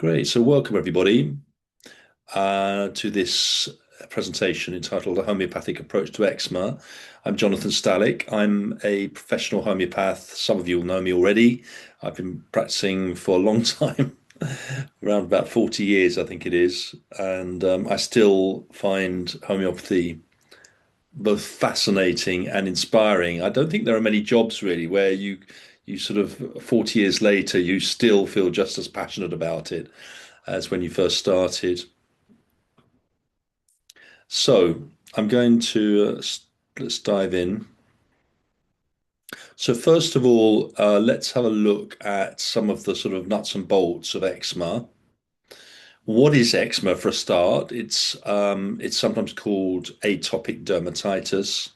Great. So welcome everybody to this presentation entitled A Homeopathic Approach to Eczema. I'm Jonathan Stallick. I'm a professional homeopath. Some of you will know me already. I've been practicing for a long time, around about 40 years, I think it is. And I still find homeopathy both fascinating and inspiring. I don't think there are many jobs really where you sort of 40 years later, you still feel just as passionate about it as when you first started. So I'm going to let's dive in. So first of all, let's have a look at some of the sort of nuts and bolts of eczema. What is eczema for a start? It's sometimes called atopic dermatitis.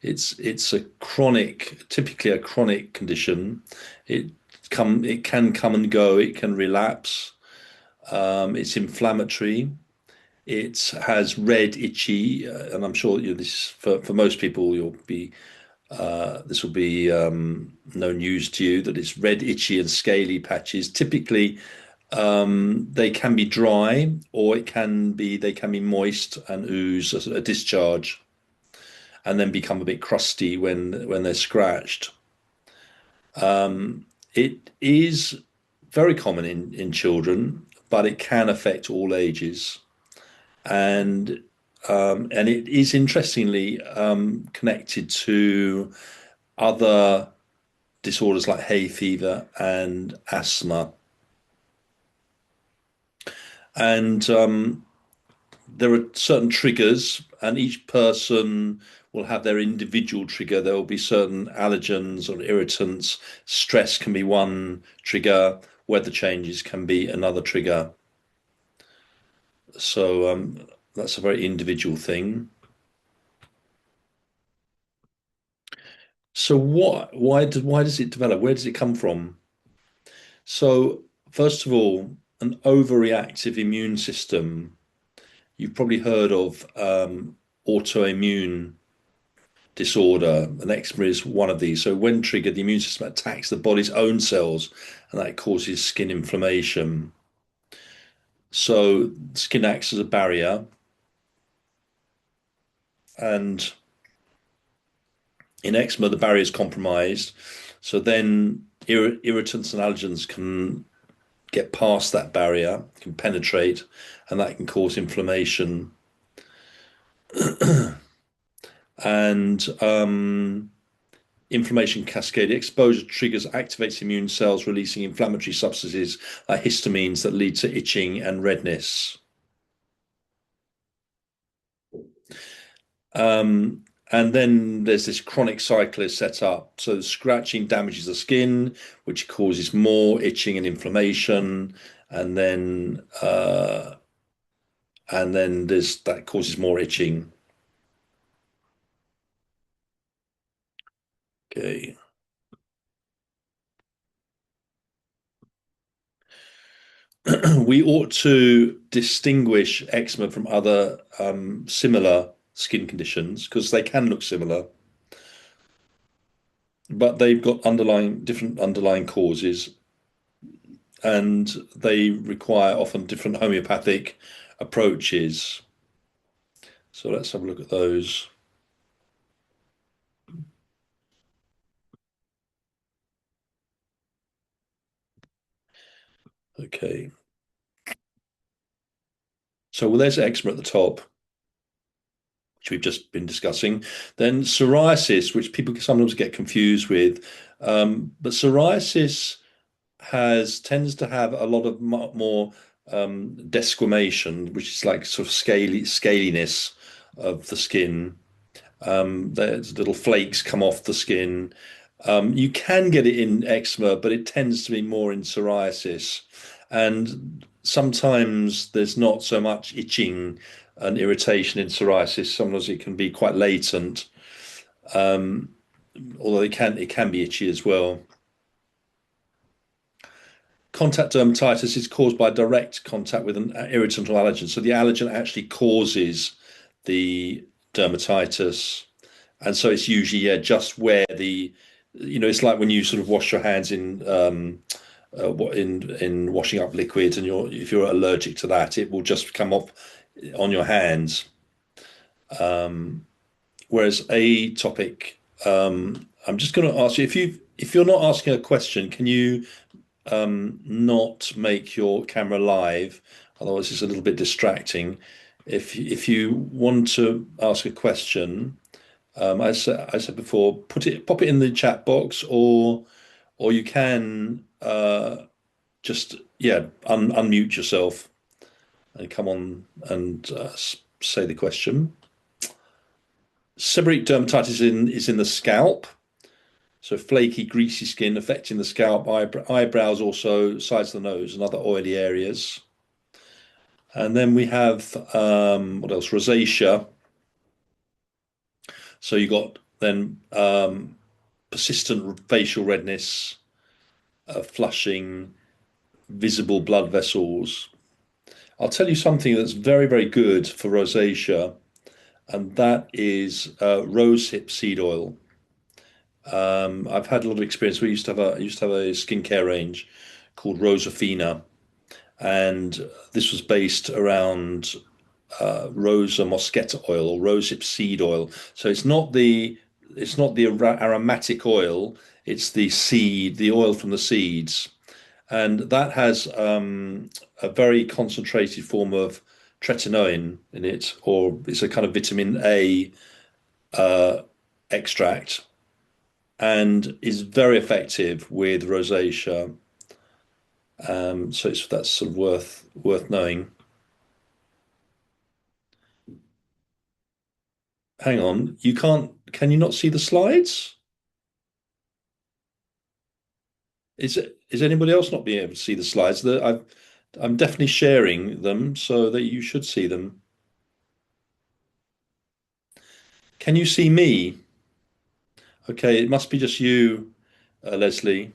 It's a chronic, typically a chronic condition. It it can come and go. It can relapse. It's inflammatory. It has red, itchy, and I'm sure this for most people you'll be this will be no news to you that it's red, itchy, and scaly patches. Typically, they can be dry, or they can be moist and ooze a discharge, and then become a bit crusty when they're scratched. It is very common in children, but it can affect all ages. And it is interestingly connected to other disorders like hay fever and asthma. And there are certain triggers, and each person will have their individual trigger. There will be certain allergens or irritants. Stress can be one trigger. Weather changes can be another trigger. So that's a very individual thing. So why does it develop? Where does it come from? So first of all, an overreactive immune system. You've probably heard of autoimmune disorder, and eczema is one of these. So when triggered, the immune system attacks the body's own cells, and that causes skin inflammation. So skin acts as a barrier, and in eczema, the barrier is compromised. So then irritants and allergens can get past that barrier, can penetrate, and that can cause inflammation. And inflammation cascade exposure triggers activates immune cells releasing inflammatory substances like histamines that lead to itching and redness. And then there's this chronic cycle is set up. So scratching damages the skin, which causes more itching and inflammation, and then there's that causes more itching. Okay. We ought to distinguish eczema from other similar skin conditions because they can look similar, but they've got different underlying causes, and they require often different homeopathic approaches. So let's have a look at those. Okay. So well, there's eczema at the top, which we've just been discussing. Then psoriasis, which people sometimes get confused with. But psoriasis tends to have a lot of more desquamation, which is like sort of scaliness of the skin. There's little flakes come off the skin. You can get it in eczema, but it tends to be more in psoriasis. And sometimes there's not so much itching and irritation in psoriasis. Sometimes it can be quite latent, although it can be itchy as well. Contact dermatitis is caused by direct contact with an irritant or allergen. So the allergen actually causes the dermatitis. And so it's usually, yeah, just where it's like when you sort of wash your hands in in washing up liquid, and if you're allergic to that, it will just come off on your hands. Whereas atopic, I'm just going to ask you if you're not asking a question, can you not make your camera live? Otherwise, it's a little bit distracting. If you want to ask a question, I said before, pop it in the chat box, or you can just unmute yourself and come on and say the question. Seborrheic dermatitis is in the scalp, so flaky, greasy skin affecting the scalp, eyebrows, also sides of the nose, and other oily areas. And then we have what else? Rosacea. So you got then persistent facial redness, flushing, visible blood vessels. I'll tell you something that's very, very good for rosacea, and that is rosehip seed oil. I've had a lot of experience. I used to have a skincare range called Rosafina, and this was based around Rosa mosqueta oil or rosehip seed oil. So it's not the aromatic oil. It's the seed, the oil from the seeds, and that has a very concentrated form of tretinoin in it, or it's a kind of vitamin A uh, extract, and is very effective with rosacea. So that's sort of worth knowing. Hang on, you can't. Can you not see the slides? Is anybody else not being able to see the slides? I'm definitely sharing them so that you should see them. Can you see me? Okay, it must be just you, Leslie.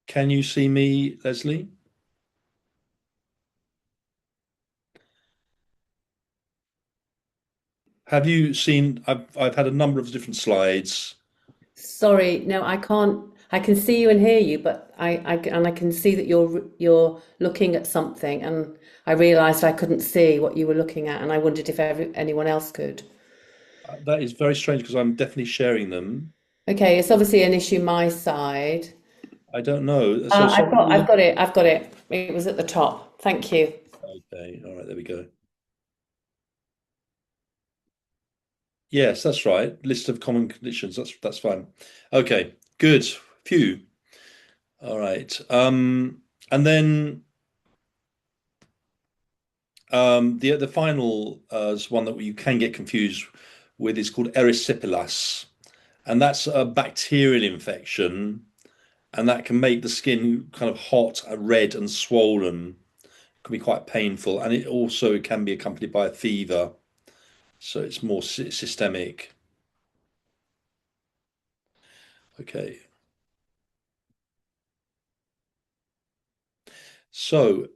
Can you see me, Leslie? Have you seen? I've had a number of different slides. Sorry, no, I can't. I can see you and hear you, but I can see that you're looking at something, and I realised I couldn't see what you were looking at, and I wondered if anyone else could. That is very strange because I'm definitely sharing them. Okay, it's obviously an issue my side. I don't know. So I've somebody. got it, I've got it. It was at the top. Thank you. Okay, all right, there we go. Yes, that's right. List of common conditions. That's fine. Okay, good. Phew. All right. And then the final one that you can get confused with is called erysipelas, and that's a bacterial infection, and that can make the skin kind of hot, red, and swollen. It can be quite painful, and it also can be accompanied by a fever, so it's more systemic. Okay, so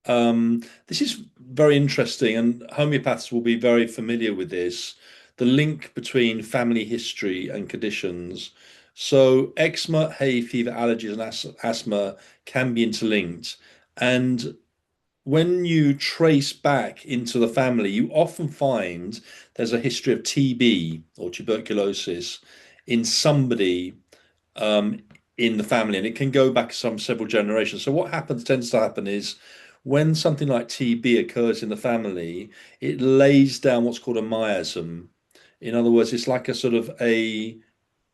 this is very interesting, and homeopaths will be very familiar with this. The link between family history and conditions. So, eczema, hay fever, allergies, and asthma can be interlinked. And when you trace back into the family, you often find there's a history of TB or tuberculosis in somebody um, in the family, and it can go back some several generations. So what tends to happen is when something like TB occurs in the family, it lays down what's called a miasm. In other words, it's like a sort of a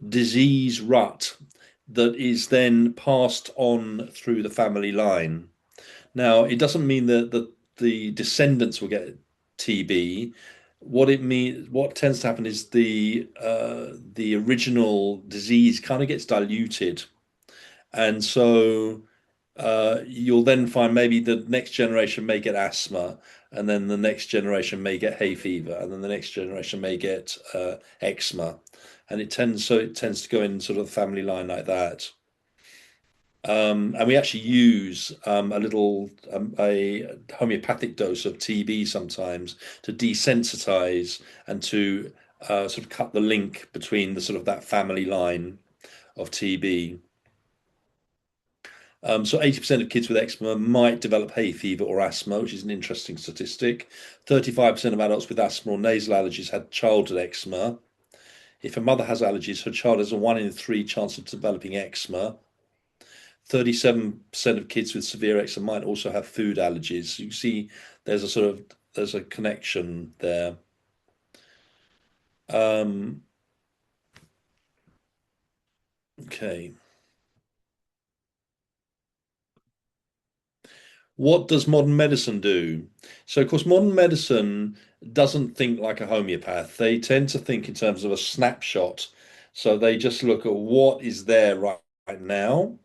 disease rut that is then passed on through the family line. Now, it doesn't mean that the descendants will get TB. What tends to happen is the original disease kind of gets diluted, and so you'll then find maybe the next generation may get asthma, and then the next generation may get hay fever, and then the next generation may get eczema, and it tends to go in sort of family line like that. And we actually use a homeopathic dose of TB sometimes to desensitize and to sort of cut the link between the sort of that family line of TB. So 80% of kids with eczema might develop hay fever or asthma, which is an interesting statistic. 35% of adults with asthma or nasal allergies had childhood eczema. If a mother has allergies, her child has a 1 in 3 chance of developing eczema. 37% of kids with severe eczema might also have food allergies. You see, there's a connection there. Um, okay. What does modern medicine do? So, of course, modern medicine doesn't think like a homeopath. They tend to think in terms of a snapshot. So they just look at what is there right now,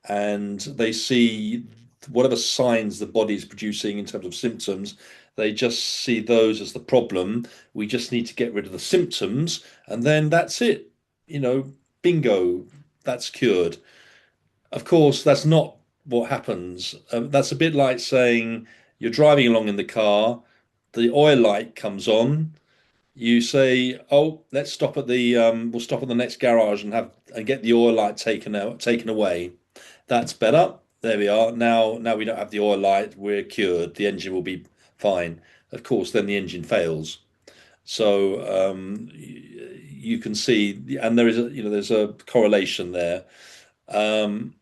and they see whatever signs the body is producing in terms of symptoms. They just see those as the problem. We just need to get rid of the symptoms, and then that's it. You know, bingo, that's cured. Of course, that's not what happens. That's a bit like saying you're driving along in the car, the oil light comes on. You say, "Oh, let's stop at we'll stop at the next garage and have and get the oil light taken away." That's better. There we are. Now we don't have the oil light. We're cured. The engine will be fine. Of course, then the engine fails. So you can see, and there is there's a correlation there. Um,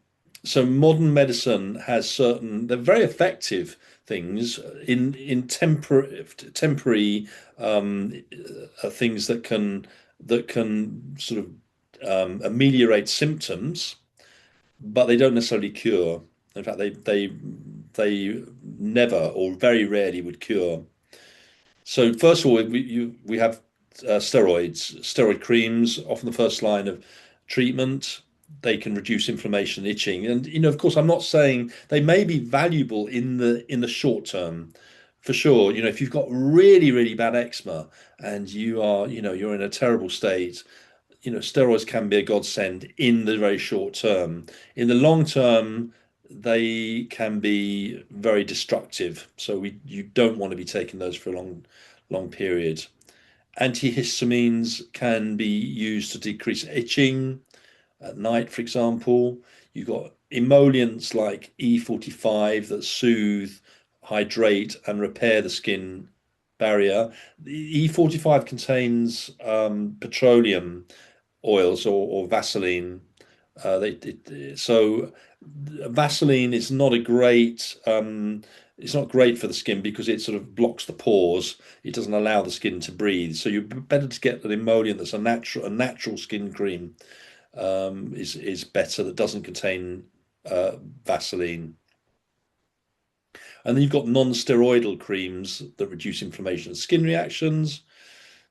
so modern medicine has they're very effective things in temporary things that can sort of ameliorate symptoms, but they don't necessarily cure. In fact, they never or very rarely would cure. So first of all, we have steroid creams, often the first line of treatment. They can reduce inflammation, itching, and of course, I'm not saying they may be valuable in the short term, for sure. If you've got really bad eczema and you're in a terrible state, steroids can be a godsend in the very short term. In the long term, they can be very destructive. So you don't want to be taking those for a long period. Antihistamines can be used to decrease itching at night, for example. You've got emollients like E45 that soothe, hydrate, and repair the skin barrier. The E45 contains petroleum oils or Vaseline. So Vaseline is not a great. It's not great for the skin because it sort of blocks the pores. It doesn't allow the skin to breathe. So you're better to get an emollient that's a natural skin cream is better that doesn't contain Vaseline. And then you've got non-steroidal creams that reduce inflammation and skin reactions.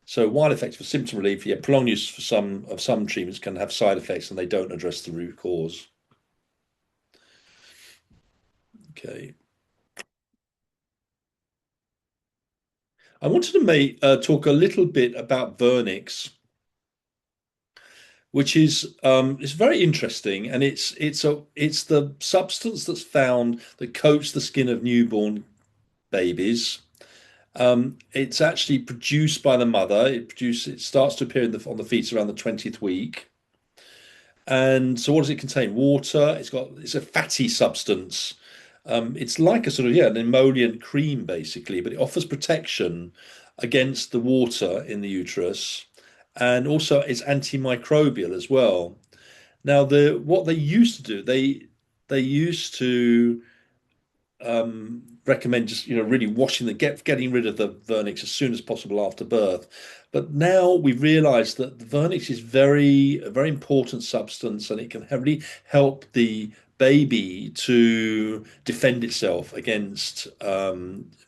So while effective for symptom relief, yeah, prolonged use for some treatments can have side effects and they don't address the root cause. Okay. I wanted to talk a little bit about vernix, which is very interesting, and it's the substance that's found that coats the skin of newborn babies. It's actually produced by the mother. It starts to appear on the fetus around the 20th week. And so, what does it contain? Water. It's a fatty substance. It's like a sort of an emollient cream basically, but it offers protection against the water in the uterus, and also it's antimicrobial as well. Now, what they used to do, they used to recommend just really washing getting rid of the vernix as soon as possible after birth. But now we've realised that the vernix is a very important substance, and it can really help the baby to defend itself against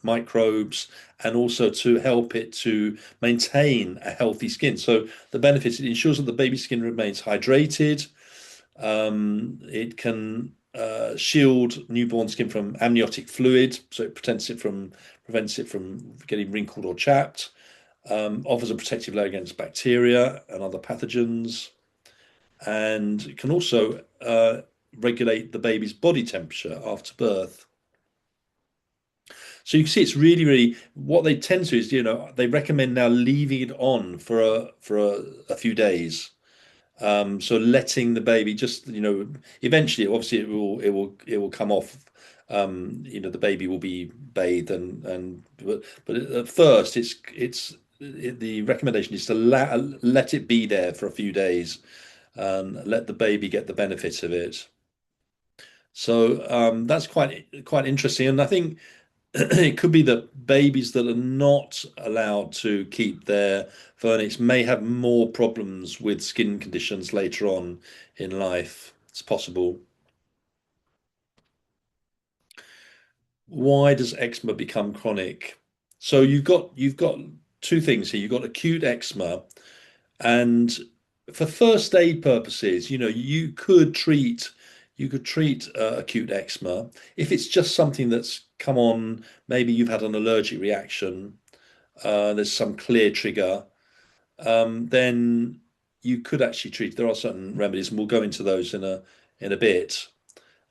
microbes, and also to help it to maintain a healthy skin. So the benefits, it ensures that the baby's skin remains hydrated. It can shield newborn skin from amniotic fluid, so it prevents it from getting wrinkled or chapped. Offers a protective layer against bacteria and other pathogens, and it can also regulate the baby's body temperature after birth. So you can see it's really, really what they tend to is, they recommend now leaving it on for a few days. So letting the baby just, eventually, obviously, it will come off. The baby will be bathed but at first, the recommendation is to let it be there for a few days and let the baby get the benefit of it. So that's quite interesting, and I think it could be that babies that are not allowed to keep their vernix may have more problems with skin conditions later on in life. It's possible. Why does eczema become chronic? So you've got two things here. You've got acute eczema, and for first aid purposes, you could treat acute eczema if it's just something that's come on. Maybe you've had an allergic reaction. There's some clear trigger. Then you could actually treat. There are certain remedies, and we'll go into those in a bit.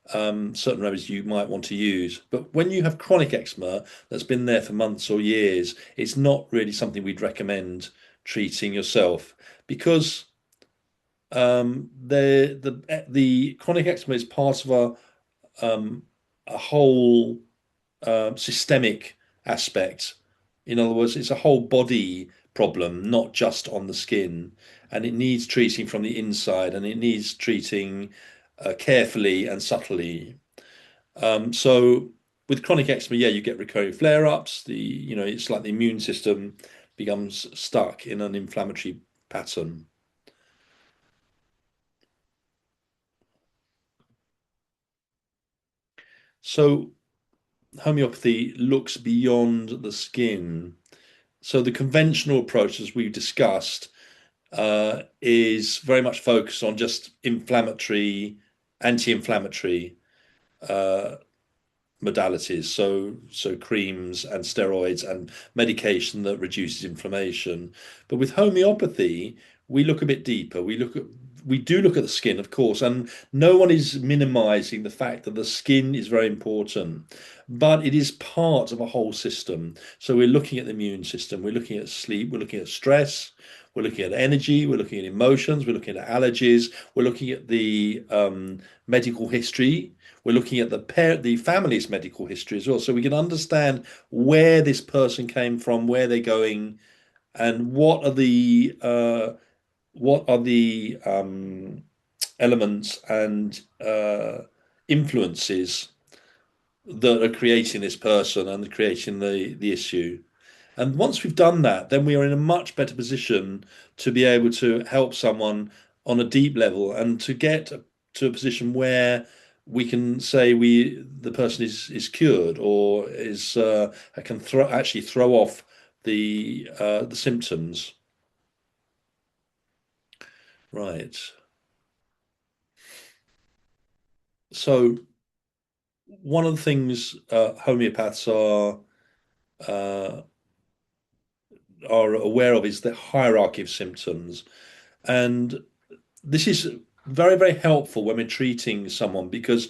Certain remedies you might want to use. But when you have chronic eczema that's been there for months or years, it's not really something we'd recommend treating yourself because the chronic eczema is part of a whole systemic aspect. In other words, it's a whole body problem, not just on the skin, and it needs treating from the inside, and it needs treating carefully and subtly. So with chronic eczema, yeah, you get recurring flare-ups. It's like the immune system becomes stuck in an inflammatory pattern. So homeopathy looks beyond the skin. So the conventional approach, as we've discussed, is very much focused on just anti-inflammatory uh, modalities. So creams and steroids and medication that reduces inflammation. But with homeopathy, we look a bit deeper. We do look at the skin, of course, and no one is minimizing the fact that the skin is very important, but it is part of a whole system. So we're looking at the immune system, we're looking at sleep, we're looking at stress, we're looking at energy, we're looking at emotions, we're looking at allergies, we're looking at the medical history, we're looking at the family's medical history as well, so we can understand where this person came from, where they're going, and what are the elements and influences that are creating this person and creating the issue. And once we've done that, then we are in a much better position to be able to help someone on a deep level and to get to a position where we can say the person is cured or is can actually throw off the symptoms. Right. So one of the things homeopaths uh, are aware of is the hierarchy of symptoms, and this is very, very helpful when we're treating someone because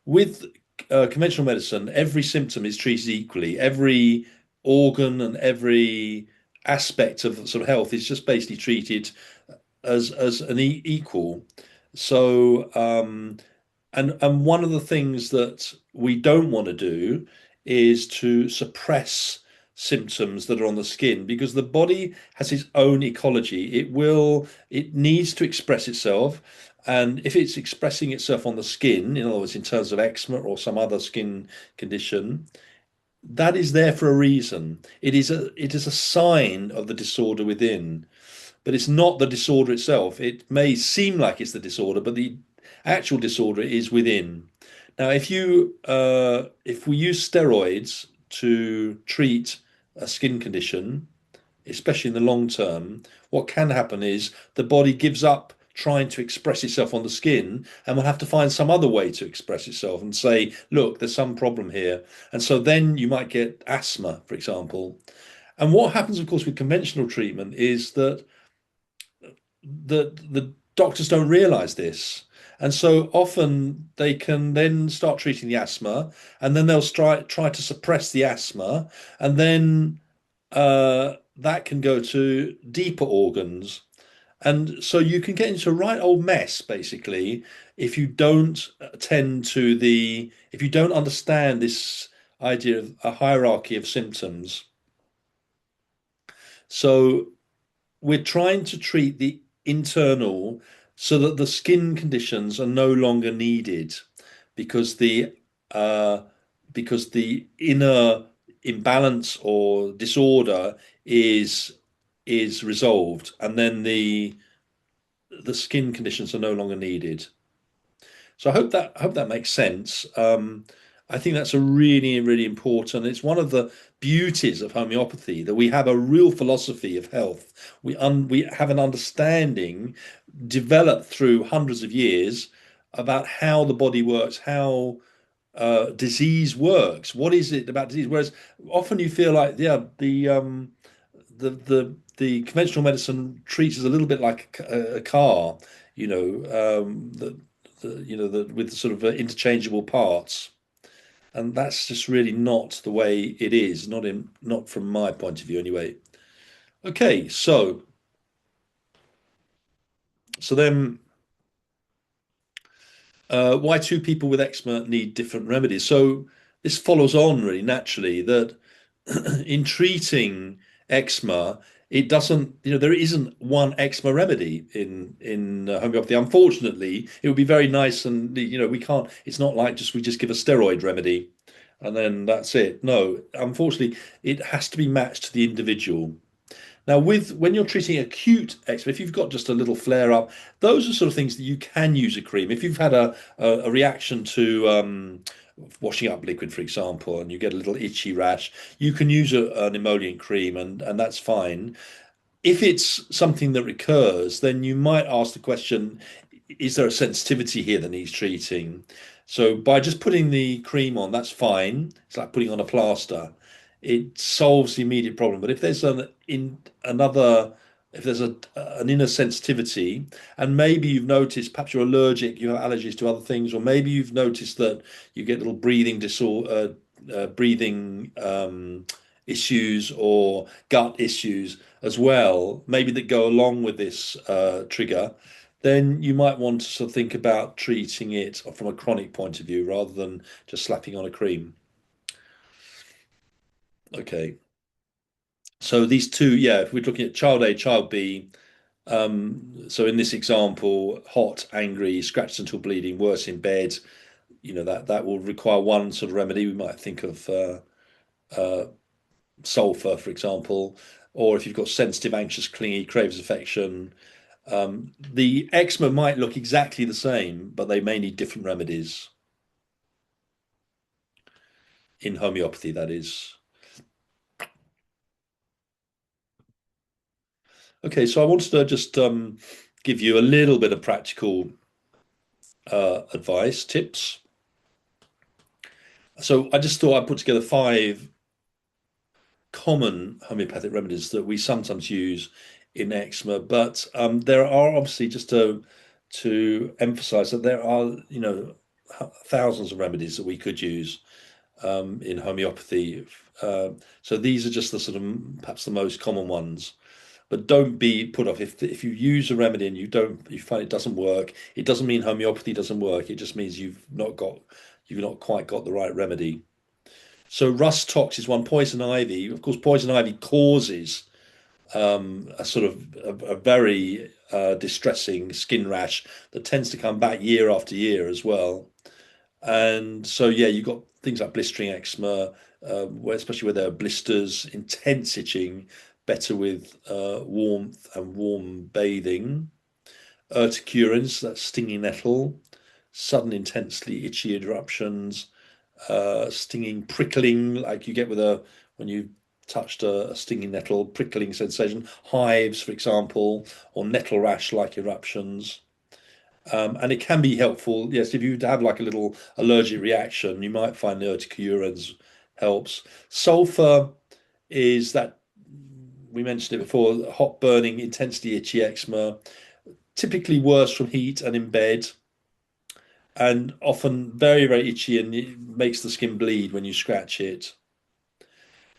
with conventional medicine, every symptom is treated equally. Every organ and every aspect of sort of health is just basically treated as an equal. So and one of the things that we don't want to do is to suppress symptoms that are on the skin because the body has its own ecology. It needs to express itself. And if it's expressing itself on the skin, in other words, in terms of eczema or some other skin condition, that is there for a reason. It is a sign of the disorder within, but it's not the disorder itself. It may seem like it's the disorder, but the actual disorder is within. Now, if we use steroids to treat a skin condition, especially in the long term, what can happen is the body gives up trying to express itself on the skin and will have to find some other way to express itself and say, look, there's some problem here. And so then you might get asthma, for example. And what happens, of course, with conventional treatment is that the doctors don't realize this. And so often they can then start treating the asthma, and then they'll try to suppress the asthma, and then that can go to deeper organs. And so you can get into a right old mess, basically, if you don't if you don't understand this idea of a hierarchy of symptoms. So we're trying to treat the internal so that the skin conditions are no longer needed because uh, the inner imbalance or disorder is resolved, and then the skin conditions are no longer needed. So I hope that makes sense. I think that's a really, really important. It's one of the beauties of homeopathy that we have a real philosophy of health. We have an understanding developed through hundreds of years about how the body works, how disease works. What is it about disease? Whereas often you feel like, yeah, the conventional medicine treats us a little bit like a car, you know, with sort of interchangeable parts, and that's just really not the way it is. Not from my point of view, anyway. Okay, so then, why two people with eczema need different remedies? So this follows on really naturally that in treating eczema, it doesn't, there isn't one eczema remedy in homeopathy. Unfortunately, it would be very nice, and we can't. It's not like we just give a steroid remedy, and then that's it. No, unfortunately, it has to be matched to the individual. Now, with when you're treating acute eczema, if you've got just a little flare up, those are sort of things that you can use a cream. If you've had a reaction to washing up liquid, for example, and you get a little itchy rash, you can use an emollient cream, and that's fine. If it's something that recurs, then you might ask the question, is there a sensitivity here that needs treating? So by just putting the cream on, that's fine. It's like putting on a plaster. It solves the immediate problem. But if there's another, if there's an inner sensitivity, and maybe you've noticed perhaps you're allergic, you have allergies to other things, or maybe you've noticed that you get little breathing disorder, breathing issues or gut issues as well, maybe that go along with this trigger, then you might want to sort of think about treating it from a chronic point of view rather than just slapping on a cream. Okay. So these two, yeah, if we're looking at child A, child B, so in this example, hot, angry, scratched until bleeding, worse in bed, that will require one sort of remedy. We might think of uh, sulfur, for example, or if you've got sensitive, anxious, clingy, craves affection. The eczema might look exactly the same, but they may need different remedies in homeopathy, that is. Okay, so I wanted to just give you a little bit of practical advice, tips. So I just thought I'd put together 5 common homeopathic remedies that we sometimes use in eczema, but there are obviously, just to emphasize, that there are, thousands of remedies that we could use in homeopathy. So these are just the sort of perhaps the most common ones. But don't be put off if you use a remedy and you find it doesn't work. It doesn't mean homeopathy doesn't work. It just means you've not quite got the right remedy. So rust tox is one. Poison ivy, of course, poison ivy causes a sort of a very distressing skin rash that tends to come back year after year as well. And so, yeah, you've got things like blistering eczema, especially where there are blisters, intense itching, better with warmth and warm bathing. Urticurins, that's stinging nettle, sudden intensely itchy eruptions, stinging, prickling, like you get with when you touched a stinging nettle, prickling sensation, hives, for example, or nettle rash-like eruptions. And it can be helpful. Yes, if you have like a little allergic reaction, you might find the urticurins helps. Sulfur is that we mentioned it before, hot burning, intensely itchy eczema, typically worse from heat and in bed. and often very, very itchy, and it makes the skin bleed when you scratch it.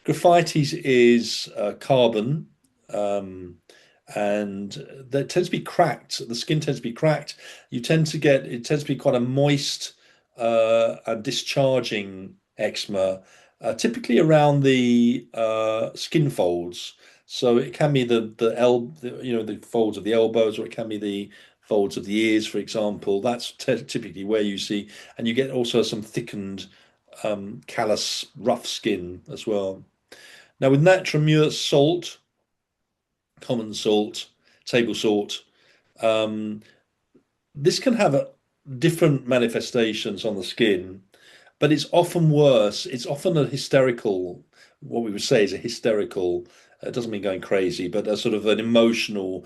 Graphites is carbon, um, and that tends to be cracked. The skin tends to be cracked. It tends to be quite a moist and discharging eczema, typically around the skin folds. So it can be the folds of the elbows, or it can be the folds of the ears, for example. That's typically where you see, and you get also some thickened, callous, rough skin as well. Now, with natronamur salt, common salt, table salt, um, this can have different manifestations on the skin, but it's often worse. It's often a hysterical, what we would say is a hysterical, it doesn't mean going crazy, but a sort of an emotional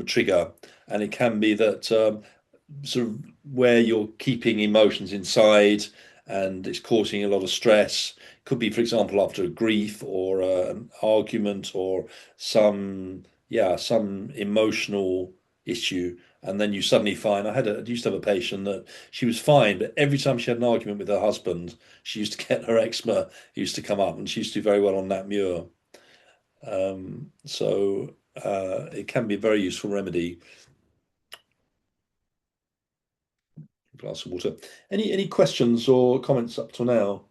trigger. And it can be that sort of where you're keeping emotions inside and it's causing a lot of stress. Could be, for example, after a grief or an argument or some emotional issue. And then you suddenly find I used to have a patient that she was fine, but every time she had an argument with her husband, she used to get her eczema used to come up, and she used to do very well on that Muir. So it can be a very useful remedy. Glass of water. Any questions or comments up to now?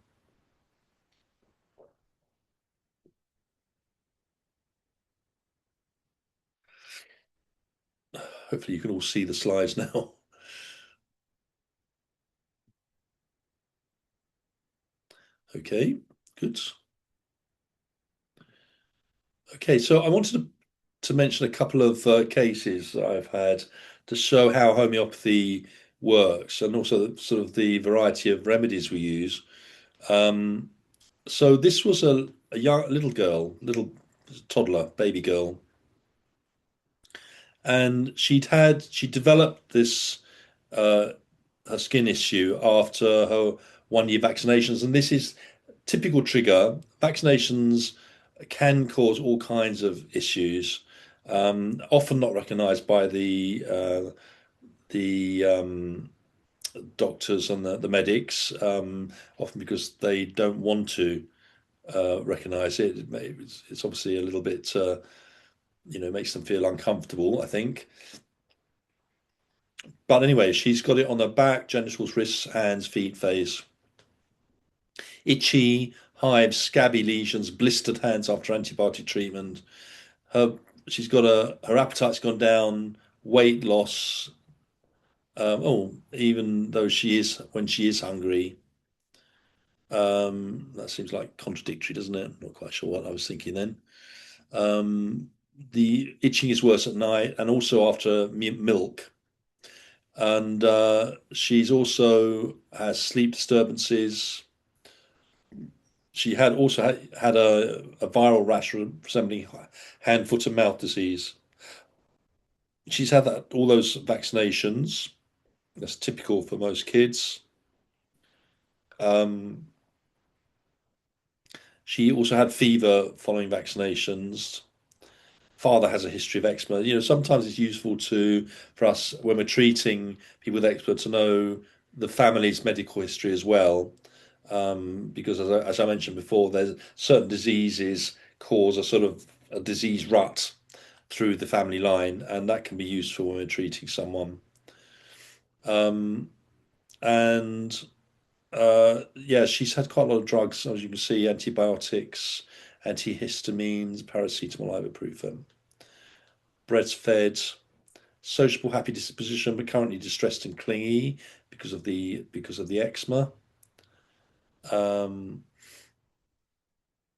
Hopefully you can all see the slides now. Okay, good. Okay, so I wanted to mention a couple of cases that I've had to show how homeopathy works and also sort of the variety of remedies we use. Um, so this was a young little girl, little toddler, baby girl, and she developed this uh, her skin issue after her 1 year vaccinations, and this is typical trigger. Vaccinations can cause all kinds of issues, often not recognised by the doctors and the medics, often because they don't want to recognise it. It's obviously a little bit, makes them feel uncomfortable, I think. But anyway, she's got it on her back, genitals, wrists, hands, feet, face. Itchy, hives, scabby lesions, blistered hands after antibiotic treatment. Her she's got her appetite's gone down, weight loss. Even though she is when she is hungry. That seems like contradictory, doesn't it? Not quite sure what I was thinking then. Um, the itching is worse at night and also after milk. And she's also has sleep disturbances. She had also had a viral rash resembling hand, foot, and mouth disease. She's had all those vaccinations. That's typical for most kids. Um, she also had fever following vaccinations. Father has a history of eczema. Sometimes it's useful for us when we're treating people with eczema to know the family's medical history as well, because as I mentioned before, there's certain diseases cause a sort of a disease rut through the family line, and that can be useful when we're treating someone. Um, and yeah, she's had quite a lot of drugs, as you can see, antibiotics, antihistamines, paracetamol, ibuprofen, breastfed, sociable, happy disposition, but currently distressed and clingy because of the eczema. Um,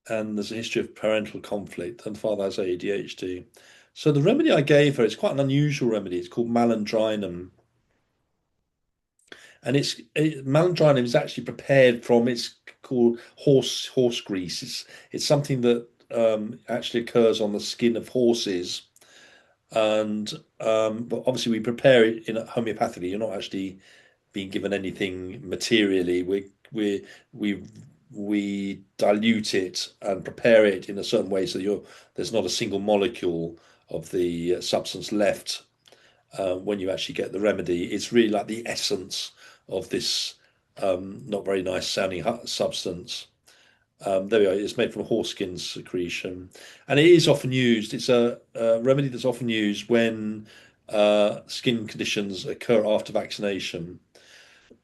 and there's a history of parental conflict, and father has ADHD. So the remedy I gave her, it's quite an unusual remedy. It's called malandrinum, and malandrinum is actually prepared from it's called horse grease. It's something that actually occurs on the skin of horses, and but obviously we prepare it in homeopathically. You're not actually being given anything materially. We we dilute it and prepare it in a certain way so there's not a single molecule of the substance left when you actually get the remedy. It's really like the essence of this not very nice sounding substance. There we are. It's made from horse skin secretion, and it is often used. It's a remedy that's often used when skin conditions occur after vaccination.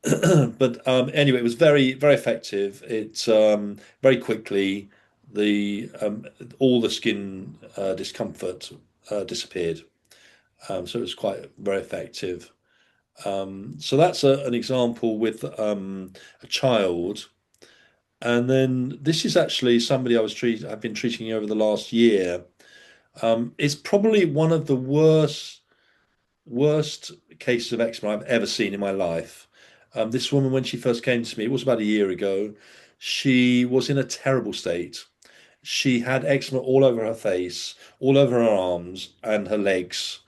But anyway, it was very, very effective. It very quickly the all the skin discomfort disappeared. So it was quite very effective. So that's an example with a child. And then this is actually somebody I've been treating over the last year. It's probably one of the worst cases of eczema I've ever seen in my life. This woman, when she first came to me, it was about a year ago, she was in a terrible state. She had eczema all over her face, all over her arms and her legs.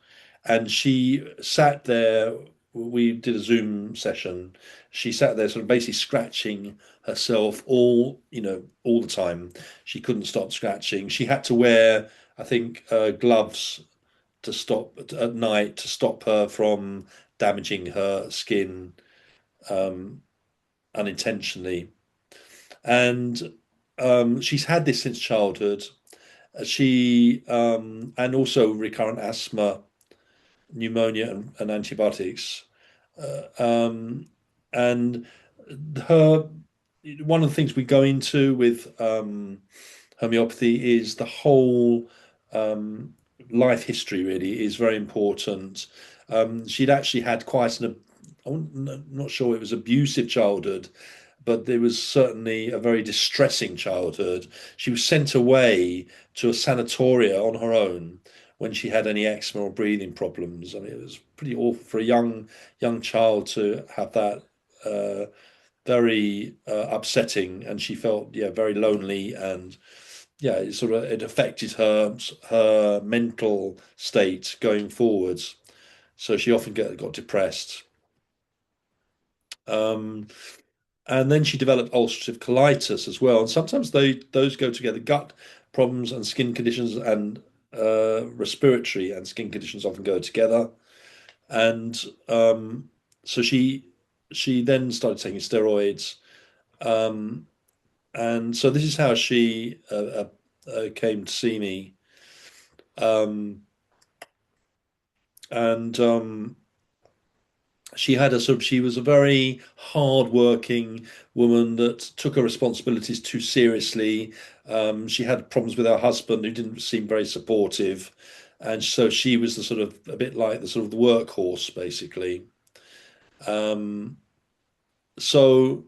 And she sat there. We did a Zoom session. She sat there, sort of basically scratching herself all the time. She couldn't stop scratching. She had to wear, I think, gloves to stop at night to stop her from damaging her skin unintentionally. And she's had this since childhood. She and also recurrent asthma, pneumonia, and antibiotics. Um, and her one of the things we go into with homeopathy is the whole um, life history. Really is very important. She'd actually had quite an I'm not sure it was abusive childhood, but there was certainly a very distressing childhood. She was sent away to a sanatoria on her own when she had any eczema or breathing problems. I mean, it was pretty awful for a young child to have that. Very upsetting, and she felt very lonely, and it affected her mental state going forwards. So she often got depressed. Um, and then she developed ulcerative colitis as well. And sometimes those go together. Gut problems and skin conditions and respiratory and skin conditions often go together. And so she then started taking steroids. Um, and so this is how she came to see me. Um, and she was a very hard-working woman that took her responsibilities too seriously. She had problems with her husband who didn't seem very supportive, and so she was the sort of a bit like the sort of the workhorse basically. Um, so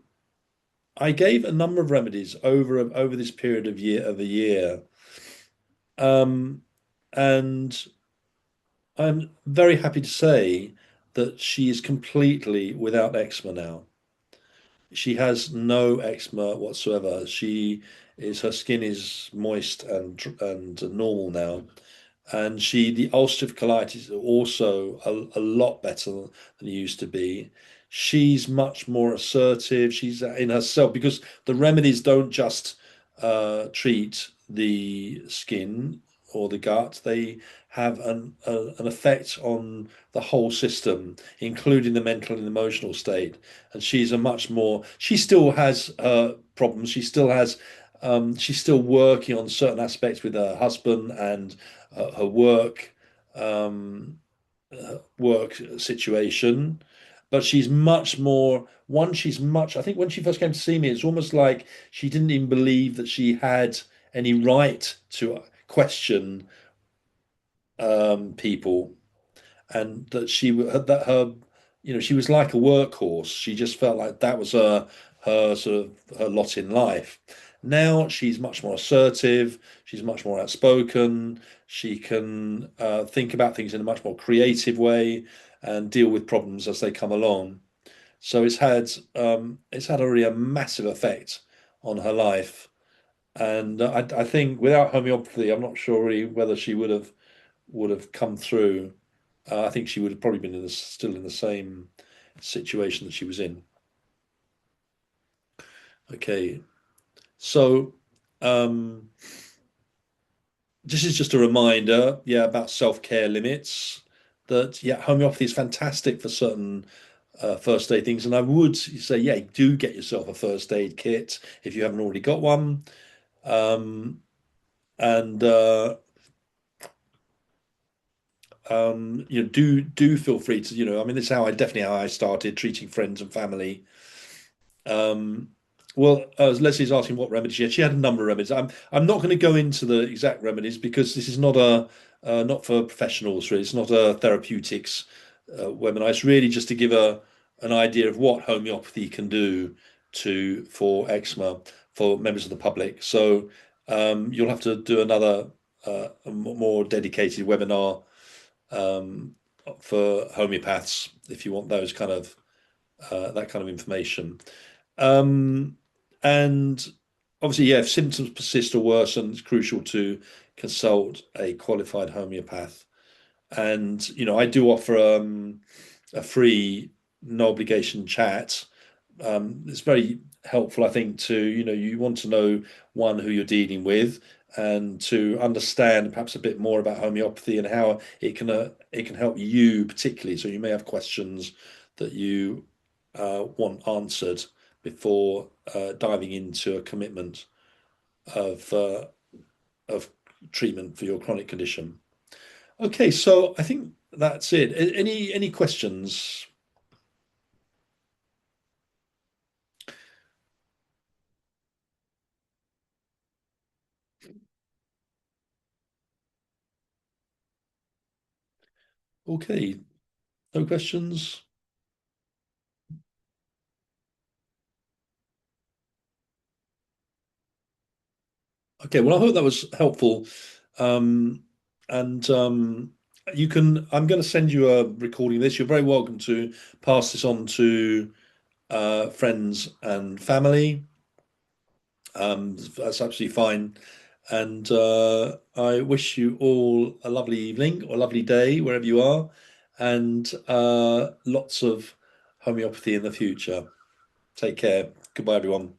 I gave a number of remedies over this period of a year, um, and I'm very happy to say that she is completely without eczema now. She has no eczema whatsoever. Her skin is moist and normal now, and the ulcerative colitis is also a lot better than it used to be. She's much more assertive. She's in herself because the remedies don't just treat the skin or the gut. They have an effect on the whole system, including the mental and emotional state. And she's a much more. She still has her problems. She's still working on certain aspects with her husband and her um, work situation, but she's much more. I think when she first came to see me, it's almost like she didn't even believe that she had any right to question people, and that her she was like a workhorse. She just felt like that was her sort of her lot in life. Now she's much more assertive. She's much more outspoken. She can think about things in a much more creative way and deal with problems as they come along. So it's had a really a massive effect on her life. And I think without homeopathy, I'm not sure really whether she would have come through. I think she would have probably been still in the same situation that she was in. Okay, so um, this is just a reminder, about self-care limits. that yeah, homeopathy is fantastic for certain first aid things, and I would say yeah, do get yourself a first aid kit if you haven't already got one. Um, and do feel free to, I mean, it's how I started treating friends and family. Um, well, as Leslie's asking what remedies, she had a number of remedies. I'm not going to go into the exact remedies because this is not a not for professionals. Really, it's not a therapeutics webinar. It's really just to give a an idea of what homeopathy can do to for eczema for members of the public. So you'll have to do another more dedicated webinar um, for homeopaths if you want those kind of that kind of information. Um, and obviously, yeah, if symptoms persist or worsen, it's crucial to consult a qualified homeopath. And I do offer a free, no obligation chat. It's very helpful, I think, to you want to know one who you're dealing with and to understand perhaps a bit more about homeopathy and how it can help you particularly. So you may have questions that you want answered before diving into a commitment of of treatment for your chronic condition. Okay, so I think that's it. Any questions? Okay, no questions. Okay, well, I hope that was helpful. Um, and you can, I'm going to send you a recording of this. You're very welcome to pass this on to friends and family. That's absolutely fine. And I wish you all a lovely evening or a lovely day wherever you are, and lots of homeopathy in the future. Take care. Goodbye, everyone.